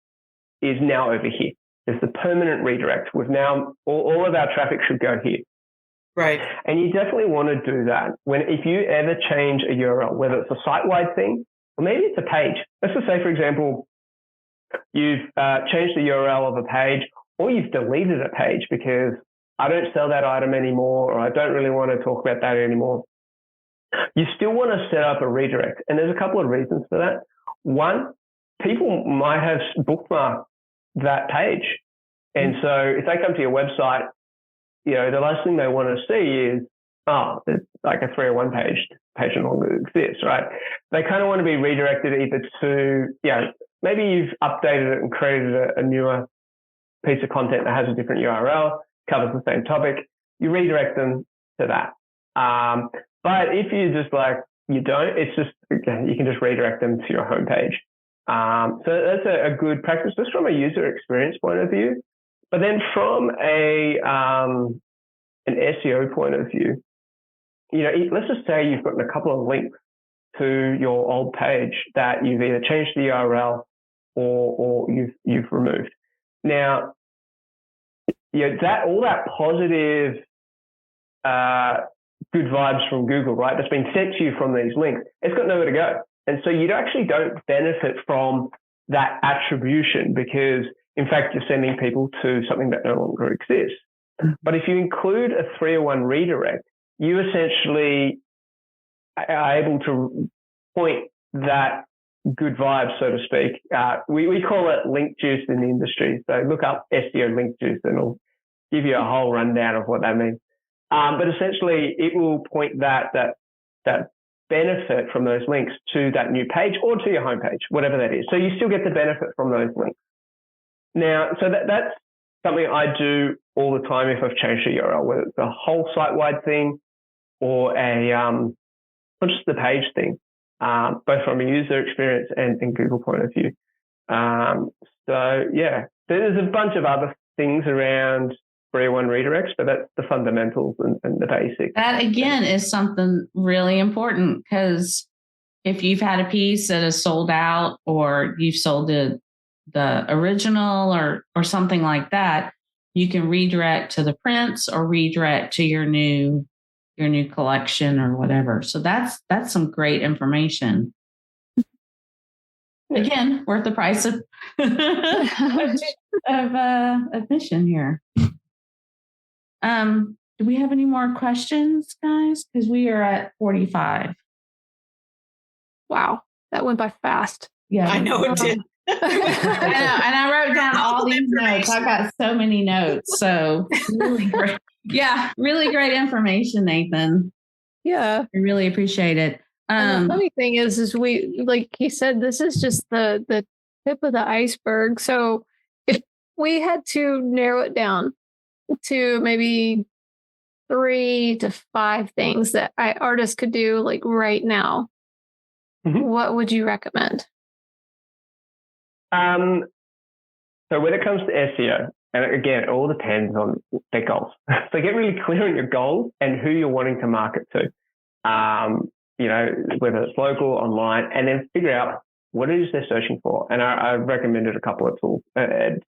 [SPEAKER 5] is now over here. It's the permanent redirect. We've now, all of our traffic should go here.
[SPEAKER 2] Right.
[SPEAKER 5] And you definitely want to do that if you ever change a URL, whether it's a site-wide thing or maybe it's a page. Let's just say, for example, you've changed the URL of a page or you've deleted a page because I don't sell that item anymore or I don't really want to talk about that anymore. You still want to set up a redirect. And there's a couple of reasons for that. One, people might have bookmarked that page. And so if they come to your website, the last thing they want to see is, it's like a 301 page no longer exists, right? They kind of want to be redirected either to, maybe you've updated it and created a newer piece of content that has a different URL, covers the same topic. You redirect them to that. But if you just you don't, it's just, you can just redirect them to your homepage. So that's a good practice just from a user experience point of view. But then from an SEO point of view, let's just say you've got a couple of links to your old page that you've either changed the URL or you've removed. Now, all that positive good vibes from Google, right, that's been sent to you from these links, it's got nowhere to go. And so you actually don't benefit from that attribution because, in fact, you're sending people to something that no longer exists. But if you include a 301 redirect, you essentially are able to point that good vibe, so to speak. We call it link juice in the industry. So look up SEO link juice and it'll give you a whole rundown of what that means. But essentially, it will point that benefit from those links to that new page or to your homepage, whatever that is. So you still get the benefit from those links. Now, so that's something I do all the time if I've changed a URL, whether it's a whole site-wide thing or not just the page thing, both from a user experience and Google point of view. There's a bunch of other things around 301 redirects, but that's the fundamentals and the basics.
[SPEAKER 4] That again is something really important because if you've had a piece that is sold out or you've sold the original or something like that, you can redirect to the prints or redirect to your new collection or whatever. So that's some great information. Again, worth the price of admission here. Do we have any more questions, guys? Because we are at 45.
[SPEAKER 3] Wow, that went by fast.
[SPEAKER 4] Yeah,
[SPEAKER 2] I know it did.
[SPEAKER 4] I know, and I wrote down all these notes. I've got so many notes. So really great. Yeah, really great information, Nathan.
[SPEAKER 3] Yeah.
[SPEAKER 4] I really appreciate it.
[SPEAKER 3] And the funny thing is we, like he said, this is just the tip of the iceberg. So if we had to narrow it down to maybe 3 to 5 things that artists could do like right now, what would you recommend?
[SPEAKER 5] So when it comes to SEO, and again, it all depends on their goals. So get really clear on your goals and who you're wanting to market to. Whether it's local, online, and then figure out what it is they're searching for. And I've recommended a couple of tools. There's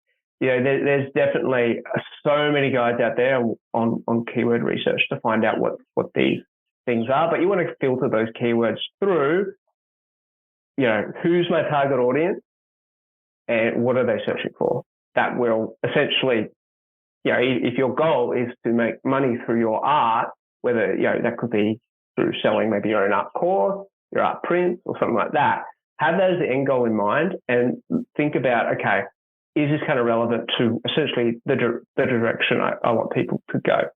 [SPEAKER 5] definitely so many guides out there on keyword research to find out what these things are. But you want to filter those keywords through, who's my target audience and what are they searching for? That will essentially, if your goal is to make money through your art, whether, that could be through selling maybe your own art course, your art prints or something like that, have that as the end goal in mind and think about, okay, is this kind of relevant to essentially the direction I want people to go?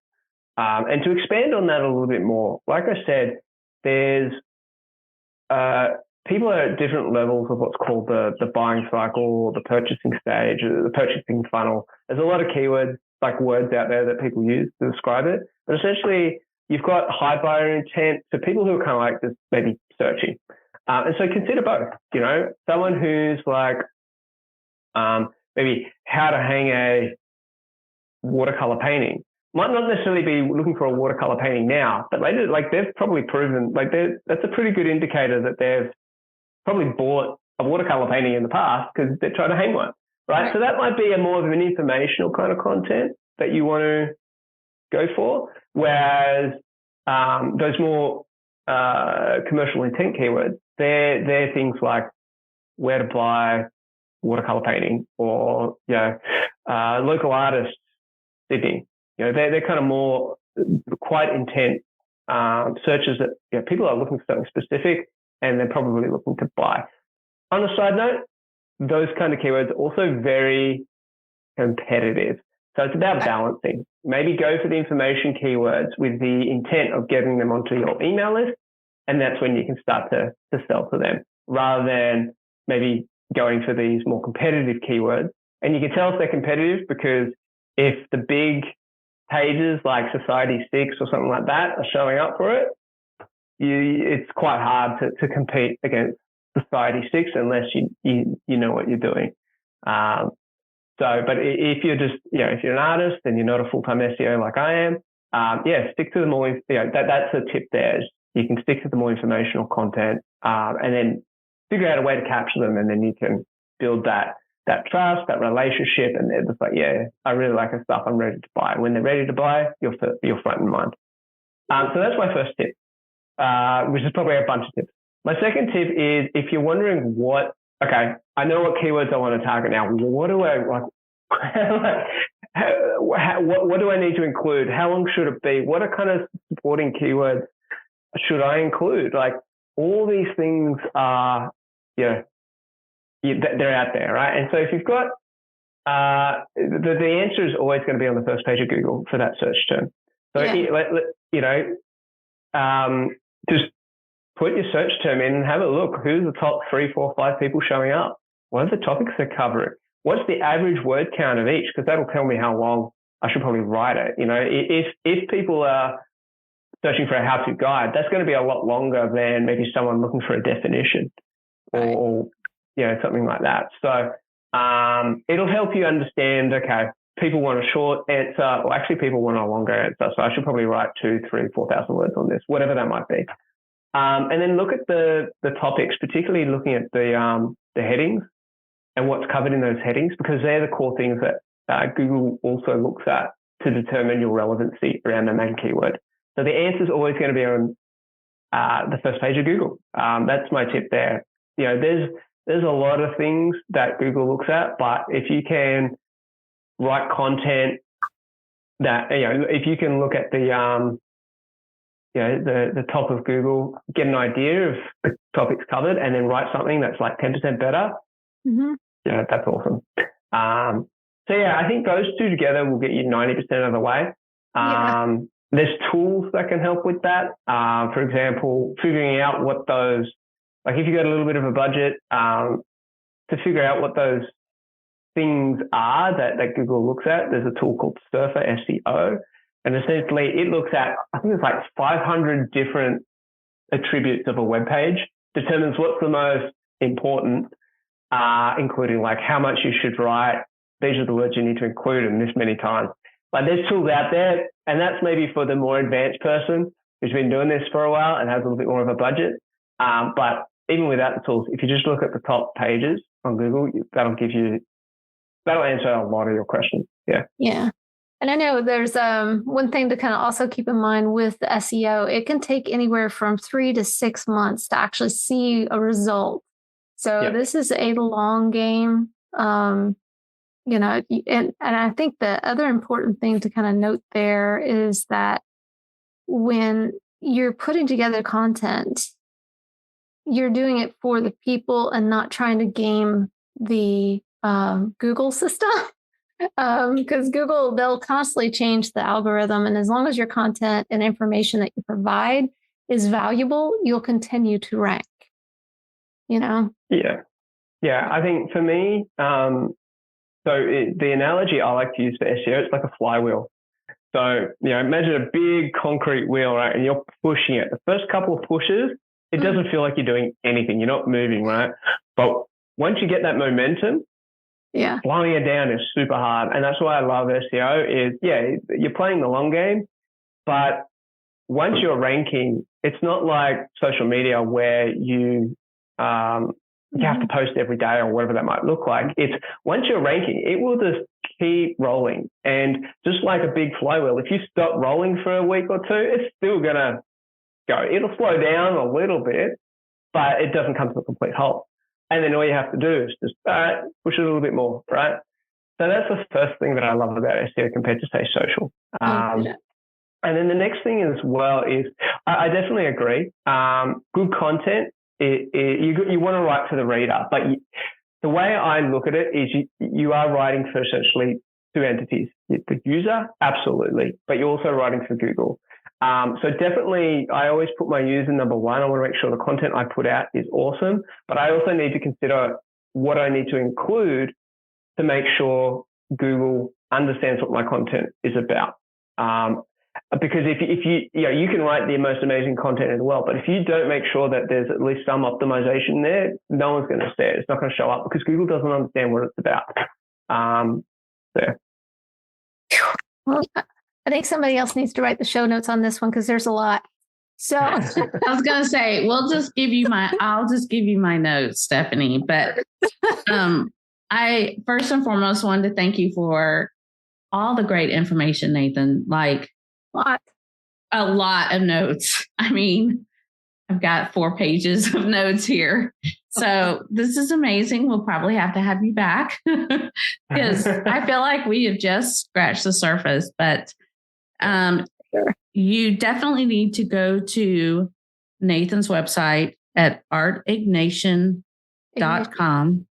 [SPEAKER 5] And to expand on that a little bit more, like I said, there's people are at different levels of what's called the buying cycle, the purchasing stage, the purchasing funnel. There's a lot of keywords, like words out there that people use to describe it. But essentially, you've got high buyer intent, so people who are kind of like just maybe searching. And so consider both, someone who's like maybe how to hang a watercolor painting. Might not necessarily be looking for a watercolor painting now, but later, like they've probably proven, like that's a pretty good indicator that they've probably bought a watercolor painting in the past because they're trying to hang one, right? So that might be a more of an informational kind of content that you want to go for. Whereas those more commercial intent keywords, they're things like where to buy watercolor painting or local artists, Sydney. They're kind of more quite intent searches that people are looking for something specific and they're probably looking to buy. On a side note, those kind of keywords are also very competitive. So it's about balancing. Maybe go for the information keywords with the intent of getting them onto your email list, and that's when you can start to sell to them, rather than maybe going for these more competitive keywords. And you can tell if they're competitive because if the big pages like Society 6 or something like that are showing up for it, it's quite hard to compete against Society 6 unless you know what you're doing. But if you're just, if you're an artist and you're not a full-time SEO like I am, stick to the more, that's a tip there. You can stick to the more informational content and then figure out a way to capture them, and then you can build that trust, that relationship, and they're just like, I really like her stuff, I'm ready to buy. And when they're ready to buy, you're front in mind. So that's my first tip, which is probably a bunch of tips. My second tip is if you're wondering I know what keywords I want to target now. What do I like? What do I need to include? How long should it be? What are kind of supporting keywords should I include? Like all these things are, they're out there, right? And so if you've got, the answer is always going to be on the first page of Google for that search term. So, just put your search term in and have a look. Who's the top 3, 4, 5 people showing up? What are the topics they're covering? What's the average word count of each? Because that'll tell me how long I should probably write it. If people are searching for a how-to guide, that's going to be a lot longer than maybe someone looking for a definition or something like that. So it'll help you understand, people want a short answer, or actually people want a longer answer. So I should probably write 2, 3, 4,000 words on this, whatever that might be. And then look at the topics, particularly looking at the headings and what's covered in those headings, because they're the core things that Google also looks at to determine your relevancy around the main keyword. So the answer is always going to be on the first page of Google. That's my tip there. There's a lot of things that Google looks at, but if you can write content that, if you can look at the top of Google, get an idea of the topics covered, and then write something that's like 10% better, that's awesome. I think those two together will get you 90% of the way. There's tools that can help with that. For example, figuring out what those, like if you've got a little bit of a budget, to figure out what those things are that Google looks at, there's a tool called Surfer SEO. And essentially it looks at, I think it's like 500 different attributes of a web page, determines what's the most important, including like how much you should write. These are the words you need to include in this many times. Like there's tools out there, and that's maybe for the more advanced person who's been doing this for a while and has a little bit more of a budget. But even without the tools, if you just look at the top pages on Google, that'll answer a lot of your questions. Yeah.
[SPEAKER 3] Yeah. And I know there's one thing to kind of also keep in mind with the SEO. It can take anywhere from 3 to 6 months to actually see a result. So This is a long game. And I think the other important thing to kind of note there is that when you're putting together content, you're doing it for the people and not trying to game the Google system. Because Google, they'll constantly change the algorithm. And as long as your content and information that you provide is valuable, you'll continue to rank, Yeah.
[SPEAKER 5] Yeah. I think for me, the analogy I like to use for SEO, it's like a flywheel. So, imagine a big concrete wheel, right? And you're pushing it. The first couple of pushes, it doesn't feel like you're doing anything. You're not moving, right? But once you get that momentum, slowing it down is super hard. And that's why I love SEO is, you're playing the long game, but once you're ranking, it's not like social media where you have to post every day or whatever that might look like. It's once you're ranking, it will just keep rolling. And just like a big flywheel, if you stop rolling for a week or two, it's still going to go. It'll slow down a little bit, but it doesn't come to a complete halt. And then all you have to do is just push it a little bit more, right? So that's the first thing that I love about SEO compared to, say, social. And then the next thing as well is I definitely agree. Good content, you want to write for the reader, but the way I look at it is you are writing for essentially two entities. The user, absolutely, but you're also writing for Google. So definitely, I always put my user number one. I want to make sure the content I put out is awesome, but I also need to consider what I need to include to make sure Google understands what my content is about. Because if you can write the most amazing content in the world, but if you don't make sure that there's at least some optimization there, no one's going to see it. It's not going to show up because Google doesn't understand what it's about.
[SPEAKER 3] Well, I think somebody else needs to write the show notes on this one because there's a lot. So
[SPEAKER 4] I was going to say, I'll just give you my notes, Stephanie. But I first and foremost wanted to thank you for all the great information, Nathan. Like a lot of notes. I mean, I've got 4 pages of notes here. So this is amazing. We'll probably have to have you back because I feel like we have just scratched the surface, but you definitely need to go to Nathan's website at artignition.com.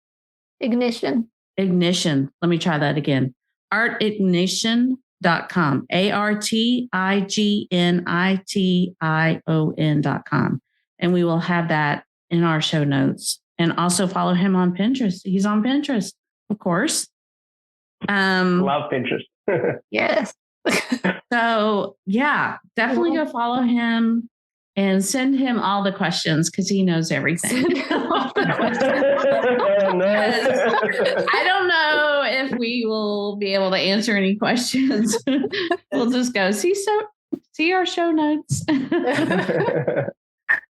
[SPEAKER 4] Ignition. Let me try that again. artignition.com. artignition.com. And we will have that in our show notes. And also follow him on Pinterest. He's on Pinterest, of course.
[SPEAKER 5] Love Pinterest.
[SPEAKER 3] Yes.
[SPEAKER 4] So definitely go follow him and send him all the questions because he knows everything. I don't know if we will be able to answer any questions. We'll just go see our show notes.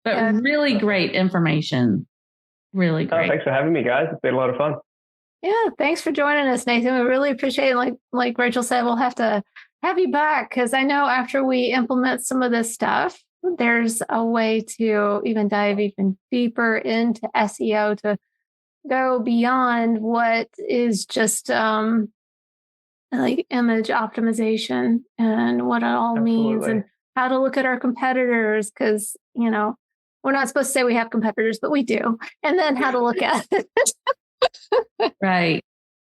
[SPEAKER 4] But really great information. Really great.
[SPEAKER 5] Thanks for having me, guys. It's been a lot of fun.
[SPEAKER 3] Yeah, thanks for joining us, Nathan. We really appreciate it. Like Rachel said, we'll have to have you back because I know after we implement some of this stuff, there's a way to even dive even deeper into SEO to go beyond what is just like image optimization and what it all means and how to look at our competitors because, we're not supposed to say we have competitors, but we do. And then how to look at it.
[SPEAKER 4] Right.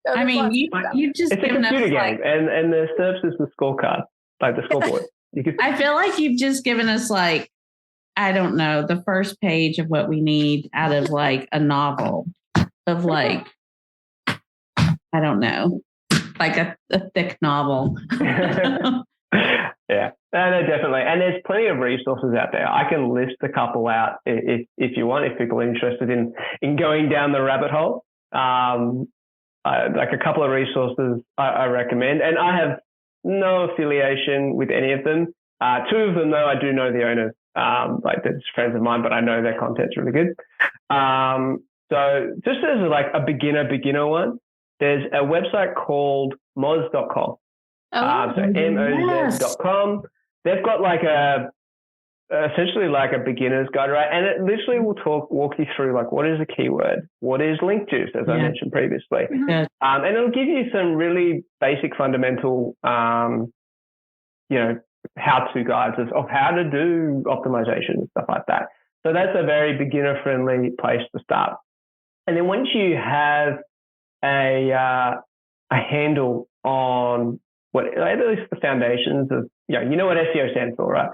[SPEAKER 3] So
[SPEAKER 4] I mean, you just
[SPEAKER 5] it's a computer game, and the SERPs is the scorecard, like the scoreboard.
[SPEAKER 4] I feel like you've just given us I don't know, the first page of what we need out of a novel of I don't know, a thick novel.
[SPEAKER 5] Yeah, no, definitely. And there's plenty of resources out there. I can list a couple out if you want, if people are interested in going down the rabbit hole. A couple of resources I recommend. And I have no affiliation with any of them. Two of them, though, I do know the owners. They're just friends of mine, but I know their content's really good. So just as a beginner one, there's a website called moz.com. So moz.com. They've got essentially a beginner's guide, right? And it literally will walk you through what is a keyword, what is link juice, as I mentioned previously.
[SPEAKER 4] Yeah.
[SPEAKER 5] And it'll give you some really basic fundamental, how-to guides of how to do optimization and stuff like that. So that's a very beginner-friendly place to start. And then once you have a handle on at least the foundations of, you know what SEO stands for, right?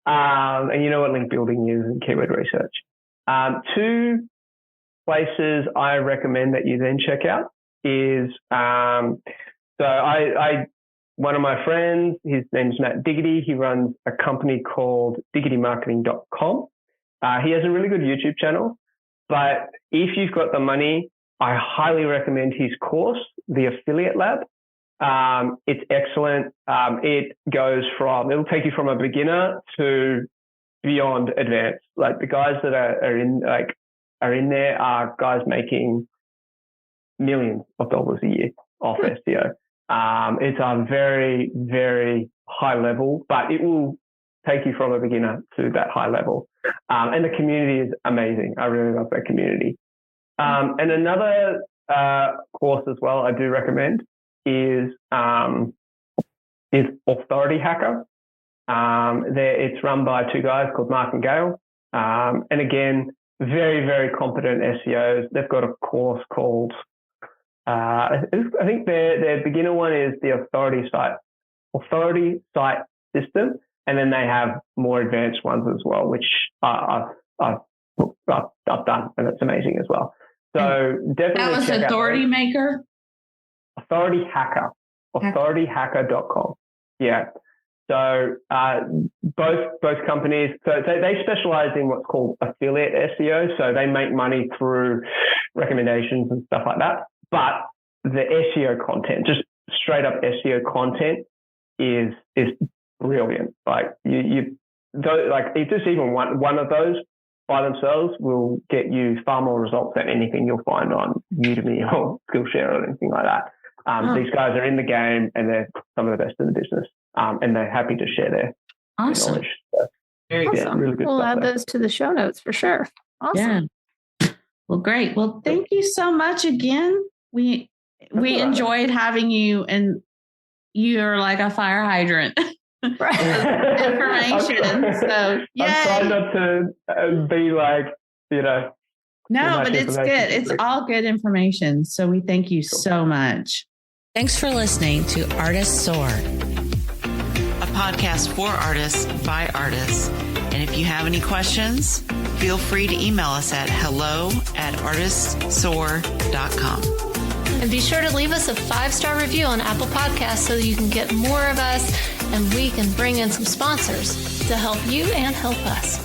[SPEAKER 5] And you know what link building is and keyword research. Two places I recommend that you then check out is, one of my friends, his name's Matt Diggity. He runs a company called diggitymarketing.com. He has a really good YouTube channel, but if you've got the money, I highly recommend his course, The Affiliate Lab. It's excellent. It'll take you from a beginner to beyond advanced. The guys that are in there are guys making millions of dollars a year off SEO. It's a very, very high level, but it will take you from a beginner to that high level. And the community is amazing. I really love that community. And another course as well I do recommend is Authority Hacker. It's run by two guys called Mark and Gail. And again, very, very competent SEOs. They've got a course called, I think their beginner one is the Authority Site System. And then they have more advanced ones as well, which I've done, and it's amazing as well. So definitely
[SPEAKER 4] that was Authority Maker?
[SPEAKER 5] Authority Hacker. AuthorityHacker.com. Yeah. So both companies, so they specialize in what's called affiliate SEO. So they make money through recommendations and stuff like that. But the SEO content, just straight up SEO content, is brilliant. Just even one of those by themselves will get you far more results than anything you'll find on Udemy or Skillshare or anything like that. These guys are in the game and they're some of the best in the business, and they're happy to share their knowledge. So,
[SPEAKER 2] very good.
[SPEAKER 5] Really good.
[SPEAKER 3] We'll
[SPEAKER 5] stuff
[SPEAKER 3] add those to the show notes for sure. Awesome.
[SPEAKER 4] Yeah. Well, great. Well, thank you so much again. We enjoyed having you, and you're like a fire hydrant. Information. So
[SPEAKER 5] I'm trying not to be
[SPEAKER 4] No, but it's good. It's all good information. So we thank you so much.
[SPEAKER 1] Thanks for listening to Artists Soar,
[SPEAKER 2] A podcast for artists by artists. And if you have any questions, feel free to email us at hello@artistsoar.com.
[SPEAKER 3] And be sure to leave us a 5-star review on Apple Podcasts so you can get more of us and we can bring in some sponsors to help you and help us.